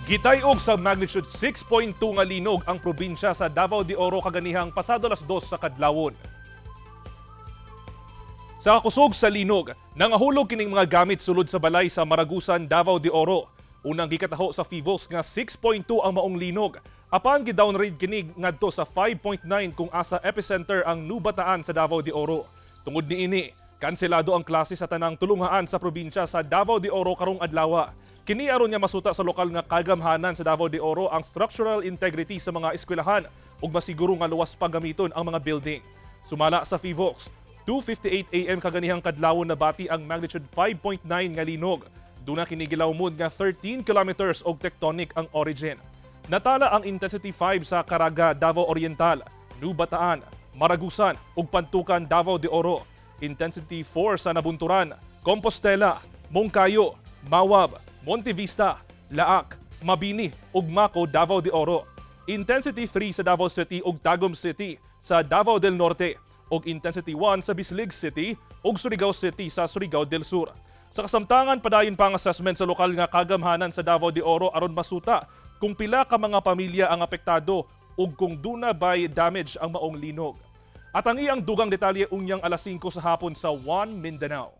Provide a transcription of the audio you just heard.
Gitayog sa magnitude 6.2 nga linog ang probinsya sa Davao de Oro kaganihang pasado alas 2 sa kadlawon. Sa kusog sa linog, nangahulog kining mga gamit sulod sa balay sa Maragusan, Davao de Oro. Unang gikataho sa FIVOLS nga 6.2 ang maong linog. Apan gidowngrade kini ngadto sa 5.9 kung asa epicenter ang New Bataan sa Davao de Oro. Tungod niini, kanselado ang klase sa tanang tulunghaan sa probinsya sa Davao de Oro karong adlaw. Kini aron niya masuta sa lokal nga kagamhanan sa Davao de Oro ang structural integrity sa mga eskwelahan ug masiguro nga luwas pa gamiton ang mga building. Sumala sa FIVOLS, 2:58 AM kaganihang kadlawon nabati ang magnitude 5.9 nga linog. Duna kini gilawmod nga 13 kilometers og tectonic ang origin. Natala ang intensity 5 sa Caraga, Davao Oriental, New Bataan, Maragusan ug Pantukan, Davao de Oro. Intensity 4 sa Nabunturan, Compostela, Moncayo, Mawab, Monte Vista, Laak, Mabini ug Maco, Davao de Oro. Intensity 3 sa Davao City ug Tagum City sa Davao del Norte ug intensity 1 sa Bislig City ug Surigao City sa Surigao del Sur. Sa kasamtangan, padayon pa ang assessment sa lokal nga kagamhanan sa Davao de Oro aron masuta kung pila ka mga pamilya ang apektado ug kung duna bay damage ang maong linog. At ang iyang dugang detalye unyang alas 5 sa hapon sa One Mindanao.